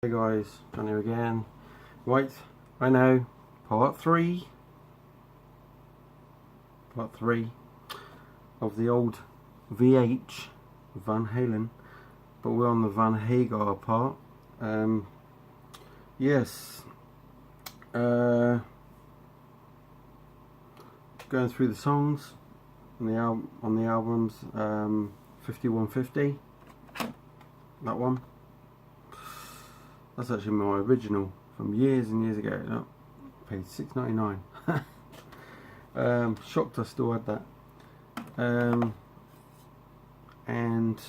Hey guys, John here again. Right, I know, part three of the old VH Van Halen, but we're on the Van Hagar part. Yes, going through the songs on the albums. 5150, that one. That's actually my original from years and years ago. No, paid $6.99. Shocked I still had that. And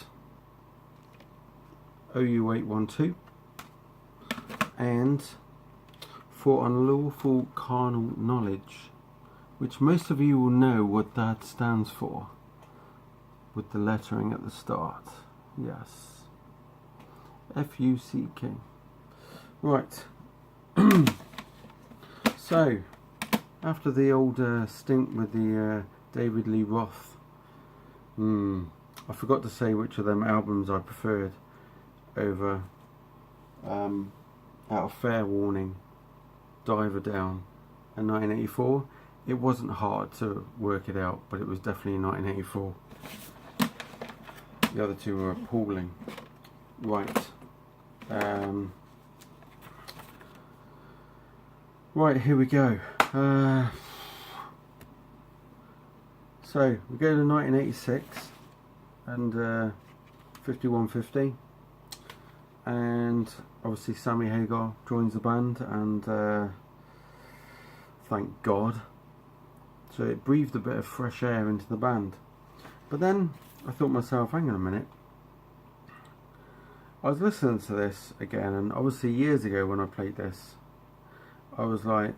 OU812 and For Unlawful Carnal Knowledge, which most of you will know what that stands for, with the lettering at the start. Yes, F-U-C-K. Right, so after the old stint with the David Lee Roth, I forgot to say which of them albums I preferred over Out of Fair Warning, Diver Down and 1984. It wasn't hard to work it out, but it was definitely 1984. The other two were appalling. Right. Right, here we go. So we go to 1986 and 5150, and obviously Sammy Hagar joins the band, and thank God. So it breathed a bit of fresh air into the band. But then I thought to myself, hang on a minute. I was listening to this again, and obviously years ago when I played this, I was like,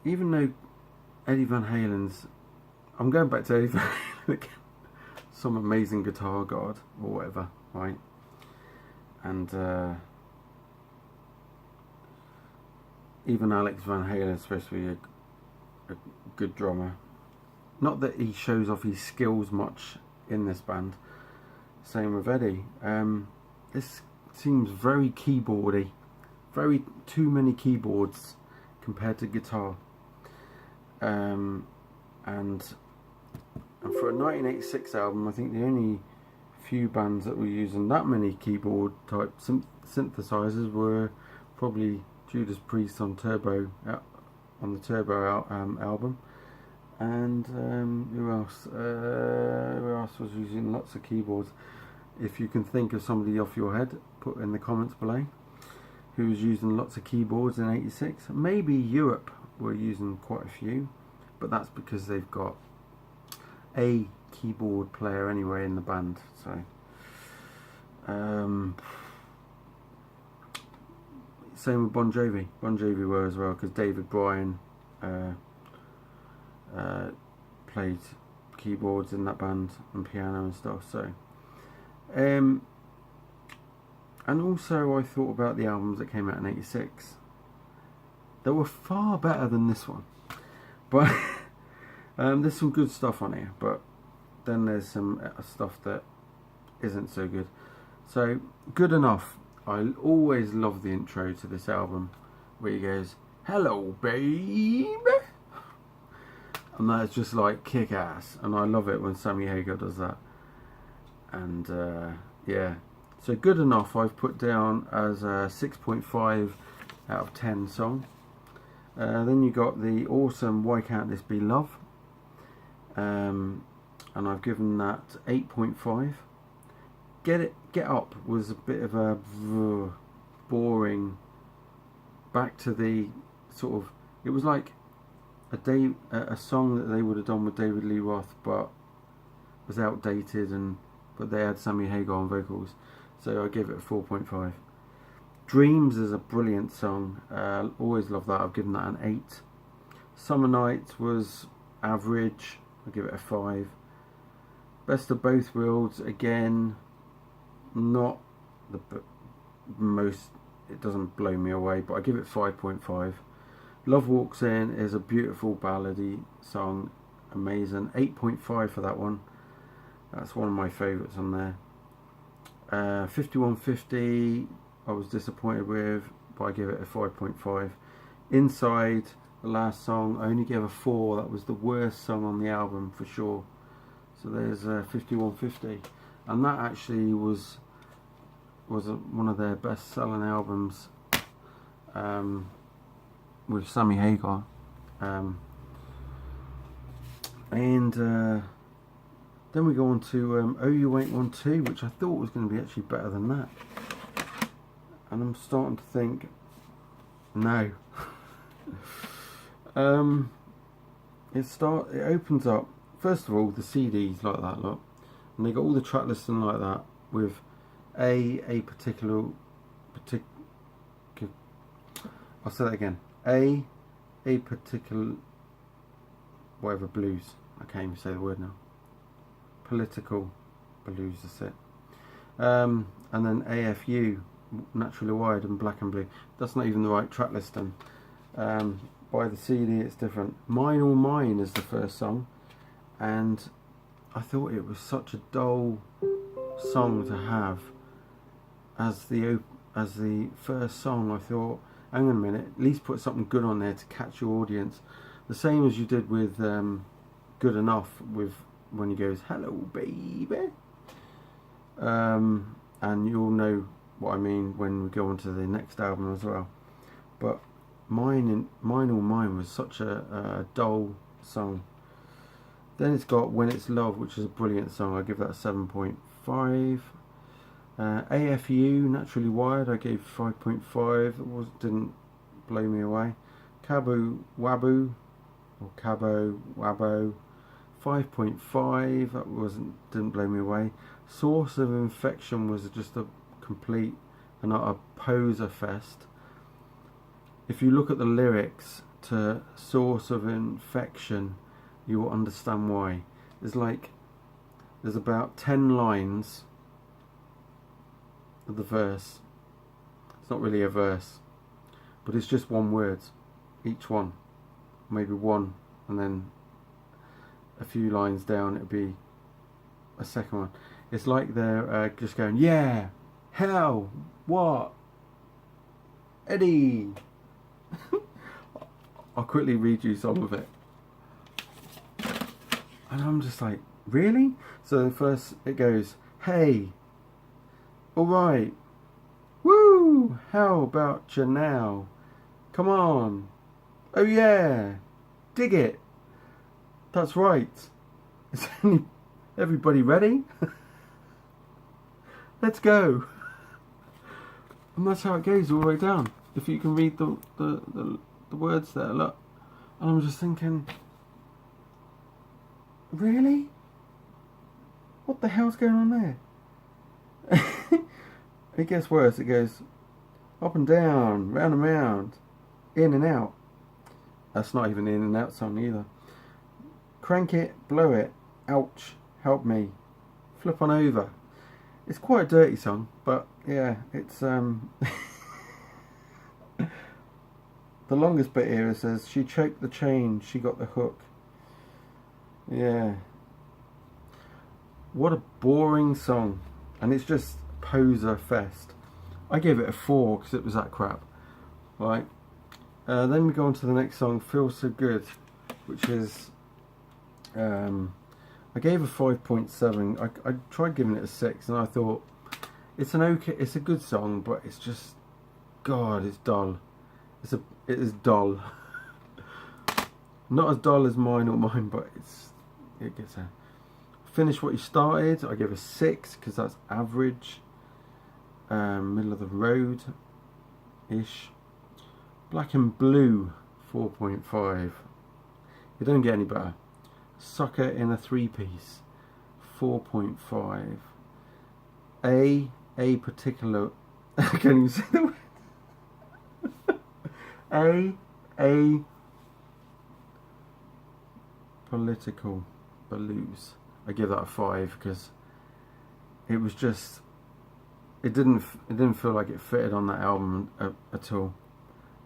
even though Eddie Van Halen's, I'm going back to Eddie Van Halen again, some amazing guitar god or whatever, right? And even Alex Van Halen is supposed to be a good drummer. Not that he shows off his skills much in this band. Same with Eddie. This seems very keyboardy. Very too many keyboards compared to guitar, and for a 1986 album, I think the only few bands that were using that many keyboard type synthesizers were probably Judas Priest on Turbo, on the Turbo album, and who else? Who else was using lots of keyboards? If you can think of somebody off your head, put in the comments below. Who was using lots of keyboards in '86. Maybe Europe were using quite a few, but that's because they've got a keyboard player anyway in the band. So same with Bon Jovi. Bon Jovi were as well, because David Bryan played keyboards in that band and piano and stuff. So and also I thought about the albums that came out in '86. They were far better than this one. But there's some good stuff on here, but then there's some stuff that isn't so good. So, Good Enough. I always love the intro to this album, where he goes, "Hello, babe." And that's just like kick-ass. And I love it when Sammy Hagar does that. And yeah. So Good Enough I've put down as a 6.5 out of 10 song. Then you got the awesome Why Can't This Be Love, and I've given that 8.5. Get Up was a bit of a boring, back to the sort of, it was like a song that they would have done with David Lee Roth, but was outdated, but they had Sammy Hagar on vocals. So I give it a 4.5. Dreams is a brilliant song. Always love that. I've given that an 8. Summer Nights was average. I give it a 5. Best of Both Worlds, again, not the most. It doesn't blow me away, but I give it 5.5. Love Walks In is a beautiful ballady song. Amazing. 8.5 for that one. That's one of my favourites on there. 5150 I was disappointed with, but I give it a 5.5. Inside, the last song, I only gave a 4. That was the worst song on the album for sure. So there's 5150, and that actually was one of their best selling albums, with Sammy Hagar, and then we go on to OU812, which I thought was going to be actually better than that, and I'm starting to think no. It opens up, first of all, the CDs like that, look, and they got all the track listing like that, with a particular, I'll say that again, a particular, whatever, blues, I can't even say the word now, political blues, that's it, and then AFU, Naturally Wired, and Black and Blue. That's not even the right track listing. By the CD it's different. Mine All Mine is the first song, and I thought it was such a dull song to have as the first song. I thought, hang on a minute, at least put something good on there to catch your audience. The same as you did with Good Enough, with when he goes, "Hello baby," and you'll know what I mean when we go on to the next album as well. But Mine All Mine was such a dull song. Then it's got When It's Love, which is a brilliant song. I give that a 7.5. AFU, Naturally Wired, I gave 5.5. It didn't blow me away. Cabo Wabo, or Cabo Wabo, 5.5. That didn't blow me away. Source of Infection was just a complete and utter poser fest. If you look at the lyrics to Source of Infection, you will understand why. There's about 10 lines of the verse. It's not really a verse, but it's just one word, each one, maybe one, and then a few lines down it'll be a second one. It's like they're just going, yeah, hell, what, Eddie. I'll quickly read you some of it, and I'm just like, really? So first it goes, hey, alright, woo, how about you now, come on, oh yeah, dig it, that's right, is everybody ready? Let's go. And that's how it goes all the way down. If you can read the words there, look. And I'm just thinking, really? What the hell's going on there? It gets worse. It goes up and down, round and round, in and out. That's not even an in and out song either. Crank it, blow it, ouch, help me, flip on over. It's quite a dirty song, but yeah, it's the longest bit here, it says, she choked the chain, she got the hook. Yeah. What a boring song. And it's just poser fest. I gave it a 4 because it was that crap. Right. Then we go on to the next song, Feel So Good, which is, I gave a 5.7. I tried giving it a 6, and I thought, it's a good song, but it's just, God, it's dull. It is dull. Not as dull as Mine All Mine, but it gets there. Finish What You Started, I give a 6 because that's average, middle of the road ish. Black and Blue, 4.5. It don't get any better. Sucker in a 3-piece, 4.5. A particular. Can you see the word? A political blues. I give that a 5 because it was just, it didn't feel like it fitted on that album at all.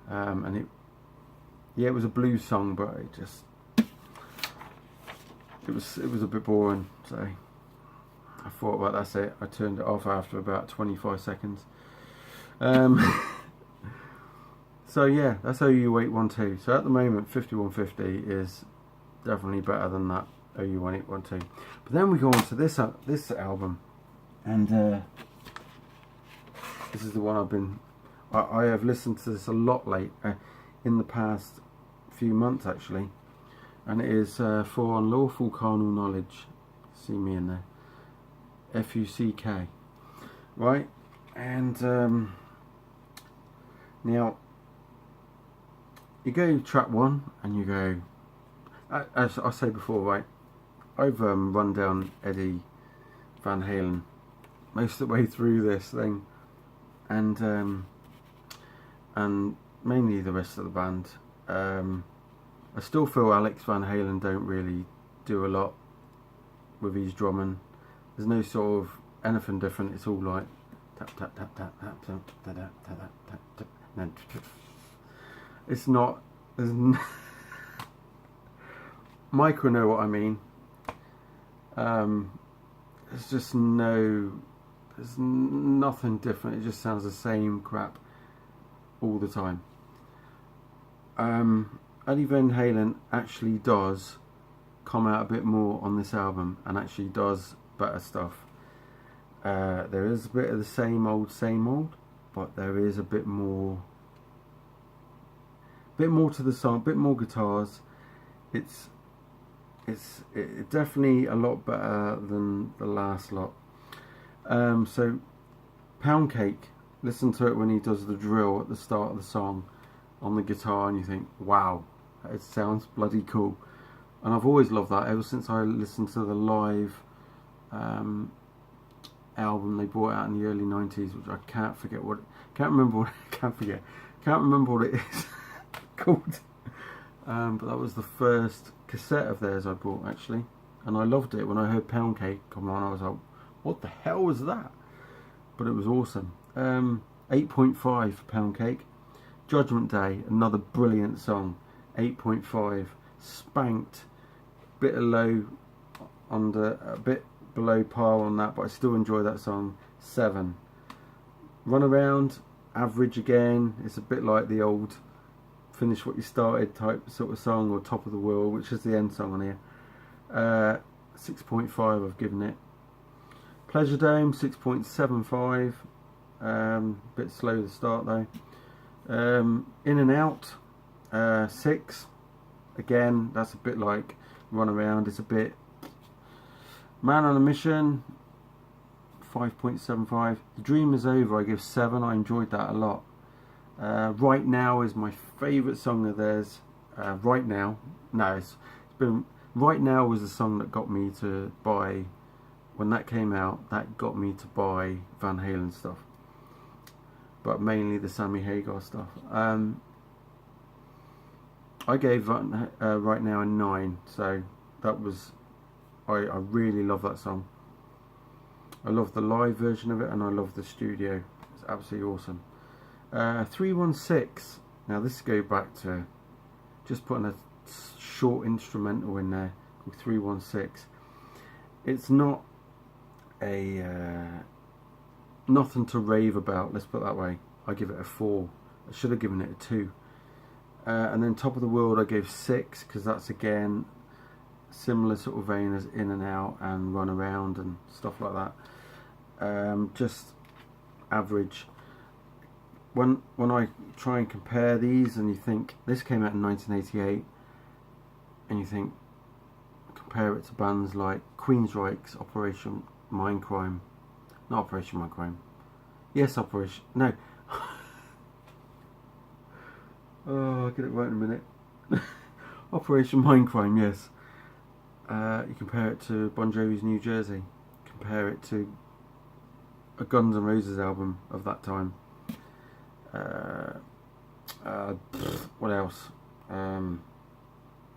And it was a blues song, but it was a bit boring. So I thought, well, that's it. I turned it off after about 25 seconds. So yeah, that's OU812. So at the moment, 5150 is definitely better than that OU1812. But then we go on to this album, and this is the one I have listened to this a lot in the past few months actually, and it is For Unlawful Carnal Knowledge. See me in there, FUCK, right? And now you go track 1 and you go, as I say before, right, I've run down Eddie Van Halen most of the way through this thing, and mainly the rest of the band. I still feel Alex Van Halen don't really do a lot with his drumming. There's no sort of anything different. It's all like tap tap tap tap tap tap tap tap tap tap tap tap. It's not. Mike will know what I mean. There's just there's nothing different. It just sounds the same crap all the time. Eddie Van Halen actually does come out a bit more on this album and actually does better stuff. There is a bit of the same old, but there is a bit more to the song, a bit more guitars. It's definitely a lot better than the last lot. So Pound Cake, listen to it when he does the drill at the start of the song on the guitar, and you think, wow, it sounds bloody cool. And I've always loved that ever since I listened to the live album they brought out in the early 90s, which I can't remember what it is called. But that was the first cassette of theirs I bought actually, and I loved it. When I heard Pound Cake come on, I was like, what the hell was that? But it was awesome. 8.5 for Pound Cake. Judgment Day, another brilliant song. 8.5. Spanked, bit below par on that, but I still enjoy that song. 7. Runaround, average again. It's a bit like the old Finish What You Started type sort of song, or Top of the World, which is the end song on here. 6.5 I've given it. Pleasure Dome, 6.75. Bit slow to start though. In and Out, 6. Again, that's a bit like Runaround. It's a bit. Man on a Mission, 5.75. The Dream Is Over, I give 7. I enjoyed that a lot. Right Now is my favourite song of theirs. Right Now was the song that got me to buy, when that came out, that got me to buy Van Halen stuff, but mainly the Sammy Hagar stuff. I gave Right Now a 9, so that was, I really love that song. I love the live version of it, and I love the studio. It's absolutely awesome. 316. Now this goes back to just putting a short instrumental in there called 316. It's not nothing to rave about, let's put it that way. I give it a 4. I should have given it a 2. And then Top of the World I gave 6, because that's again similar sort of vein as In and Out and Run Around and stuff like that. Just average. When I try and compare these, and you think this came out in 1988, and you think, compare it to bands like Queensryche's Operation Mindcrime. Not Operation Mindcrime. Yes, Operation. No. Oh, I'll get it right in a minute. Operation Mindcrime, yes. You compare it to Bon Jovi's New Jersey. Compare it to a Guns N' Roses album of that time. What else?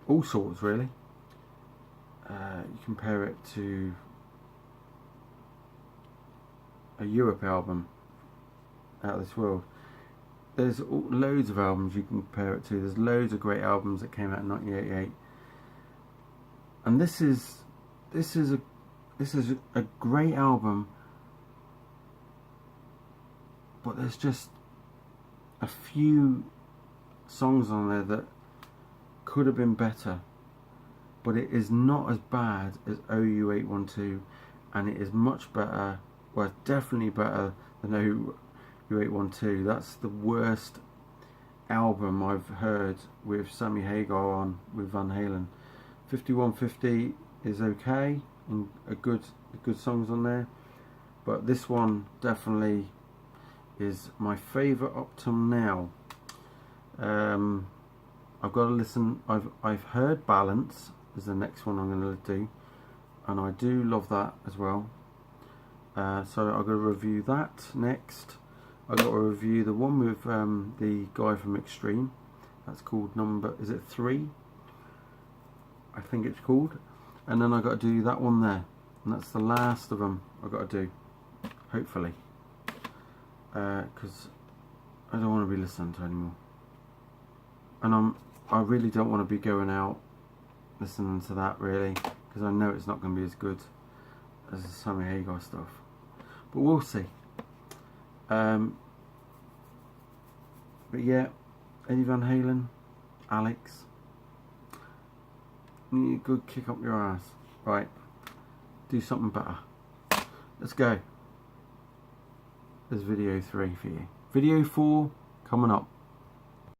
All sorts, really. You compare it to a Europe album out of this world. There's loads of albums you can compare it to. There's loads of great albums that came out in 1988, and this is a great album but there's just a few songs on there that could have been better, but it is not as bad as OU812, and it is much better, well, definitely better than OU812. That's the worst album I've heard with Sammy Hagar on with Van Halen. 5150 is okay, and good songs on there, but this one definitely is my favourite up till now. I've got to listen. I've heard Balance is the next one I'm going to do, and I do love that as well. So I've got to review that next. I've got to review the one with the guy from Extreme. That's called number, is it 3? I think it's called. And then I've got to do that one there, and that's the last of them I've got to do, hopefully, because I don't want to be listening to anymore, and I really don't want to be going out listening to that, really, because I know it's not going to be as good as the Sammy Hagar stuff, but we'll see. But yeah, Eddie Van Halen, Alex, you need a good kick up your ass. Right, do something better. Let's go. There's video 3 for you. Video 4 coming up.